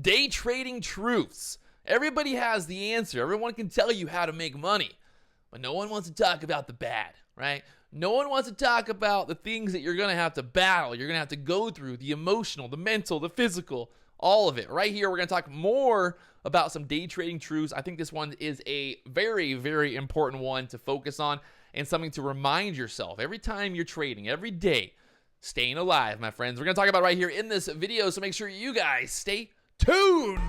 Day trading truths. Everybody has the answer. Everyone can tell you how to make money, but no one wants to talk about the bad, right? No one wants to talk about the things that you're going to have to battle, you're going to have to go through, the emotional, the mental, the physical, all of it. Right here, we're going to talk more about some day trading truths. I think this one is a very, very important one to focus on and something to remind yourself every time you're trading, every day. Staying alive, my friends. We're going to talk about it right here in this video, so make sure you guys stay tuned.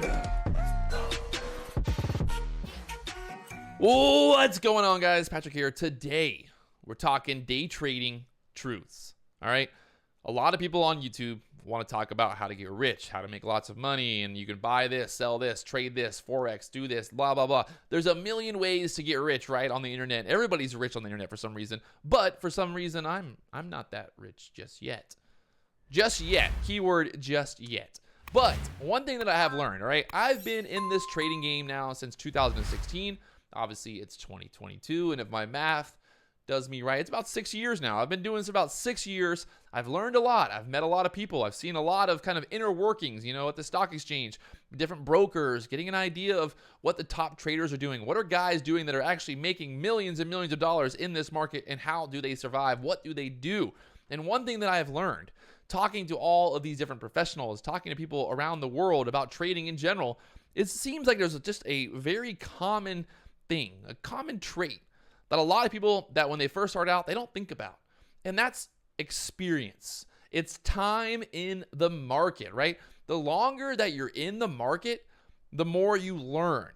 What's going on, guys? Patrick here. Today, we're talking day trading truths. All right. A lot of people on YouTube want to talk about how to get rich, how to make lots of money, and you can buy this, sell this, trade this, Forex, do this, blah, blah, blah. There's a million ways to get rich, right, on the internet. Everybody's rich on the internet for some reason, but for some reason, I'm not that rich just yet. Just yet. Keyword just yet. But one thing that I have learned, all right, I've been in this trading game now since 2016. Obviously, it's 2022, and if my math does me right, it's about 6 years now. I've been doing this about 6 years. I've learned a lot. I've met a lot of people. I've seen a lot of kind of inner workings, at the stock exchange, different brokers, getting an idea of what the top traders are doing. What are guys doing that are actually making millions and millions of dollars in this market, and how do they survive? What do they do? And one thing that I have learned, talking to all of these different professionals, talking to people around the world about trading in general, it seems like there's just a very common thing, a common trait that a lot of people that when they first start out, they don't think about. And that's experience. It's time in the market, right? The longer that you're in the market, the more you learn,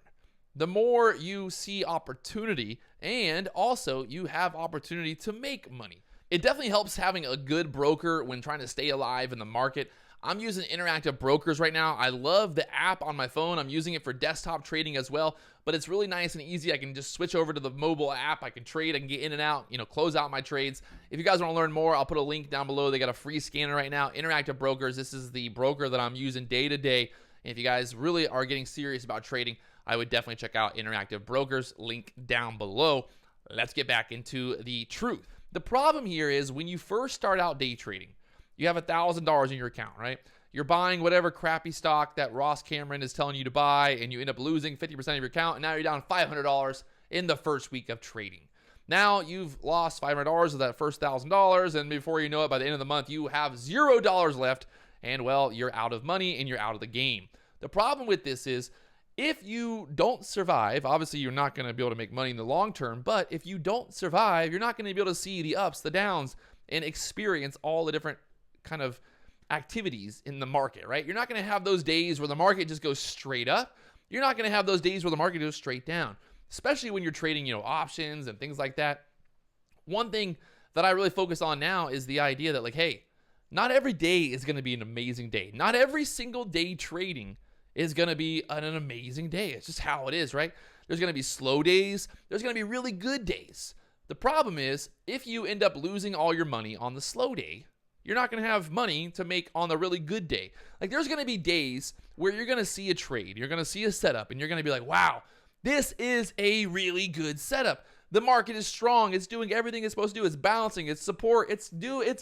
the more you see opportunity, and also you have opportunity to make money. It definitely helps having a good broker when trying to stay alive in the market. I'm using Interactive Brokers right now. I love the app on my phone. I'm using it for desktop trading as well, but it's really nice and easy. I can just switch over to the mobile app. I can trade. I can get in and out, close out my trades. If you guys want to learn more, I'll put a link down below. They got a free scanner right now. Interactive Brokers. This is the broker that I'm using day to day. And if you guys really are getting serious about trading, I would definitely check out Interactive Brokers. Link down below. Let's get back into the truth. The problem here is when you first start out day trading, you have $1,000 in your account, right? You're buying whatever crappy stock that Ross Cameron is telling you to buy, and you end up losing 50% of your account, and now you're down $500 in the first week of trading. Now you've lost $500 of that first $1,000, and before you know it, by the end of the month, you have $0 left, and well, you're out of money and you're out of the game. The problem with this is if you don't survive, obviously you're not going to be able to make money in the long term, but if you don't survive, you're not going to be able to see the ups, the downs, and experience all the different kind of activities in the market, right? You're not going to have those days where the market just goes straight up. You're not going to have those days where the market goes straight down, especially when you're trading, options and things like that. One thing that I really focus on now is the idea that hey, not every day is going to be an amazing day. Not every single day trading is going to be an amazing day. It's just how it is, right? There's going to be slow days. There's going to be really good days. The problem is if you end up losing all your money on the slow day, you're not going to have money to make on the really good day. There's going to be days where you're going to see a trade, you're going to see a setup, and you're going to be like, wow, this is a really good setup. The market is strong. It's doing everything it's supposed to do. It's balancing, it's support, it's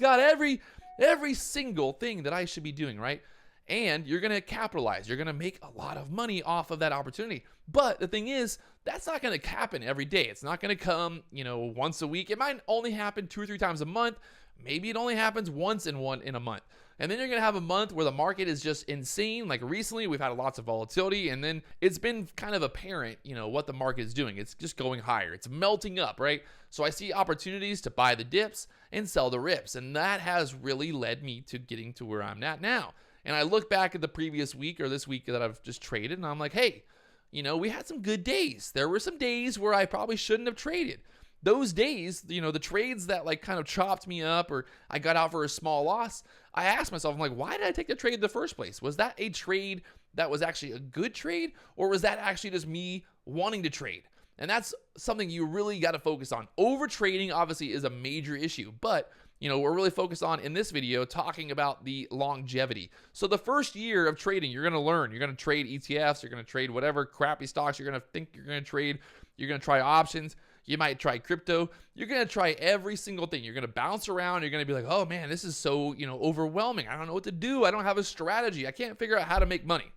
got every single thing that I should be doing, right? And you're going to capitalize. You're going to make a lot of money off of that opportunity. But the thing is, that's not going to happen every day. It's not going to come, once a week. It might only happen 2 or 3 times a month. Maybe it only happens once in a month. And then you're going to have a month where the market is just insane. Like recently, we've had lots of volatility, and then it's been kind of apparent, what the market is doing. It's just going higher. It's melting up, right? So I see opportunities to buy the dips and sell the rips. And that has really led me to getting to where I'm at now. And I look back at the previous week or this week that I've just traded, and I'm like, hey, we had some good days. There were some days where I probably shouldn't have traded. Those days, the trades that kind of chopped me up or I got out for a small loss, I asked myself, I'm like, why did I take the trade in the first place? Was that a trade that was actually a good trade, or was that actually just me wanting to trade? And that's something you really got to focus on. Over trading obviously is a major issue, but we're really focused on in this video talking about the longevity. So the first year of trading, you're going to learn. You're going to trade ETFs. You're going to trade whatever crappy stocks you're going to think you're going to trade. You're going to try options. You might try crypto. You're going to try every single thing. You're going to bounce around. You're going to be like, oh man, this is so, overwhelming. I don't know what to do. I don't have a strategy. I can't figure out how to make money.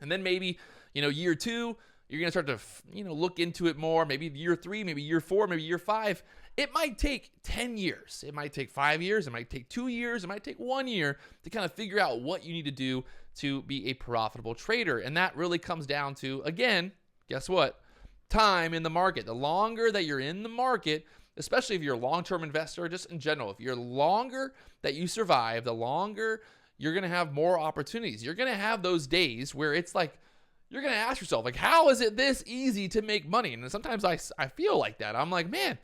And then maybe, year 2, you're going to start to, look into it more. Maybe year 3, maybe year 4, maybe year 5. It might take 10 years. It might take 5 years. It might take 2 years. It might take 1 year to kind of figure out what you need to do to be a profitable trader. And that really comes down to, again, guess what? Time in the market. The longer that you're in the market, especially if you're a long-term investor, just in general, if you're longer that you survive, the longer you're going to have more opportunities. You're going to have those days where it's like, you're going to ask yourself, like, how is it this easy to make money? And sometimes I feel like that. I'm like, man,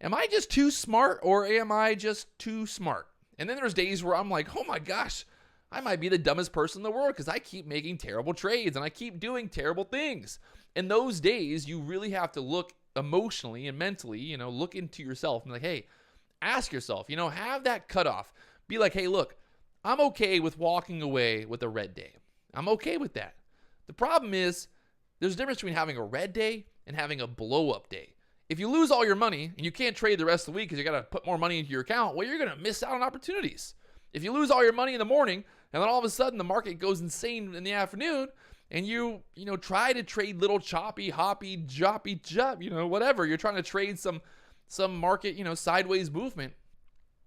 am I just too smart or am I just too smart? And then there's days where I'm like, oh my gosh, I might be the dumbest person in the world because I keep making terrible trades and I keep doing terrible things. In those days, you really have to look emotionally and mentally, look into yourself and be like, hey, ask yourself, have that cutoff. Be like, hey, look, I'm okay with walking away with a red day. I'm okay with that. The problem is there's a difference between having a red day and having a blow up day. If you lose all your money and you can't trade the rest of the week because you got to put more money into your account, well, you're going to miss out on opportunities. If you lose all your money in the morning and then all of a sudden the market goes insane in the afternoon and you try to trade little choppy, hoppy, joppy, whatever, you're trying to trade some market, sideways movement,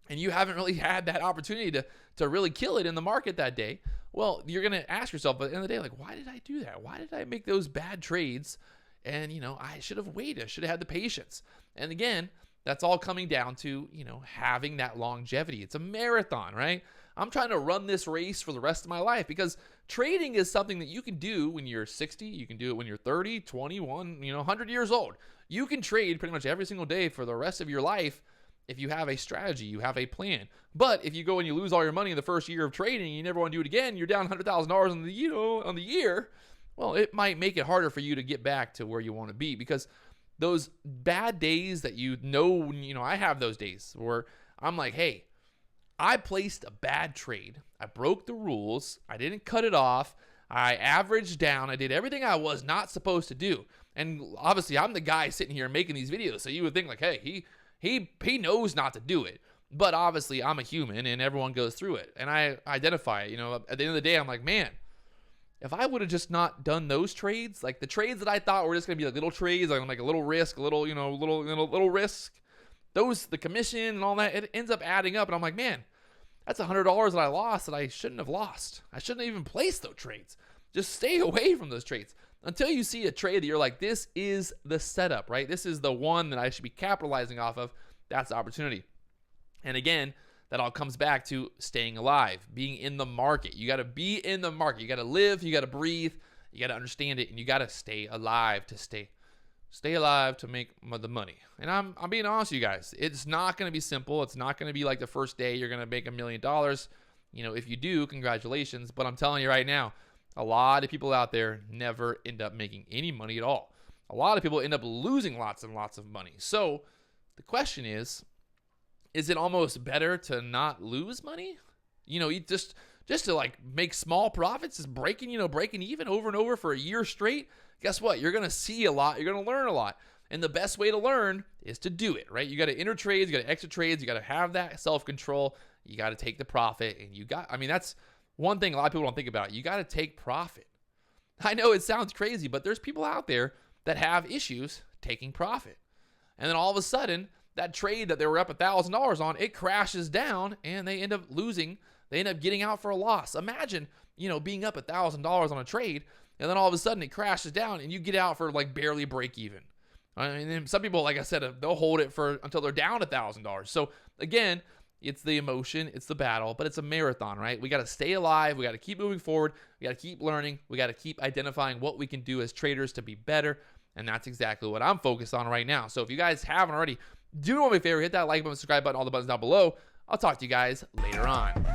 and you haven't really had that opportunity to really kill it in the market that day, well, you're going to ask yourself at the end of the day, like, why did I do that? Why did I make those bad trades? And, I should have waited. I should have had the patience. And again, that's all coming down to, having that longevity. It's a marathon, right? I'm trying to run this race for the rest of my life because trading is something that you can do when you're 60. You can do it when you're 30, 21, 100 years old. You can trade pretty much every single day for the rest of your life if you have a strategy, you have a plan. But if you go and you lose all your money in the first year of trading and you never want to do it again, you're down $100,000 on the year, well, it might make it harder for you to get back to where you want to be because those bad days that I have those days where I'm like, hey, I placed a bad trade. I broke the rules. I didn't cut it off. I averaged down. I did everything I was not supposed to do. And obviously, I'm the guy sitting here making these videos. So you would think like, hey, he knows not to do it. But obviously, I'm a human and everyone goes through it. And I identify it. At the end of the day, I'm like, man, if I would have just not done those trades, like the trades that I thought were just going to be like little trades, like a little risk, little risk, the commission and all that, it ends up adding up. And I'm like, man, that's $100 that I lost that I shouldn't have lost. I shouldn't have even placed those trades. Just stay away from those trades until you see a trade that you're like, this is the setup, right? This is the one that I should be capitalizing off of. That's the opportunity. And again, that all comes back to staying alive, being in the market. You got to be in the market. You got to live, you got to breathe, you got to understand it, and you got to stay alive to stay alive to make the money. And I'm being honest with you guys. It's not going to be simple. It's not going to be like the first day you're going to make $1 million. If you do, congratulations. But I'm telling you right now, a lot of people out there never end up making any money at all. A lot of people end up losing lots and lots of money. So the question is it almost better to not lose money? You just to like make small profits, just breaking even over and over for a year straight. Guess what? You're going to see a lot. You're going to learn a lot. And the best way to learn is to do it, right? You got to enter trades. You got to exit trades. You got to have that self-control. You got to take the profit. And that's one thing a lot of people don't think about. You got to take profit. I know it sounds crazy, but there's people out there that have issues taking profit. And then all of a sudden, that trade that they were up $1,000 on, it crashes down and they end up losing. They end up getting out for a loss. Imagine, being up $1,000 on a trade and then all of a sudden it crashes down and you get out for like barely break even. And some people, like I said, they'll hold it until they're down $1,000. So again, it's the emotion, it's the battle, but it's a marathon, right? We got to stay alive. We got to keep moving forward. We got to keep learning. We got to keep identifying what we can do as traders to be better. And that's exactly what I'm focused on right now. So if you guys haven't already, do me a favor, hit that like button, subscribe button, all the buttons down below. I'll talk to you guys later on.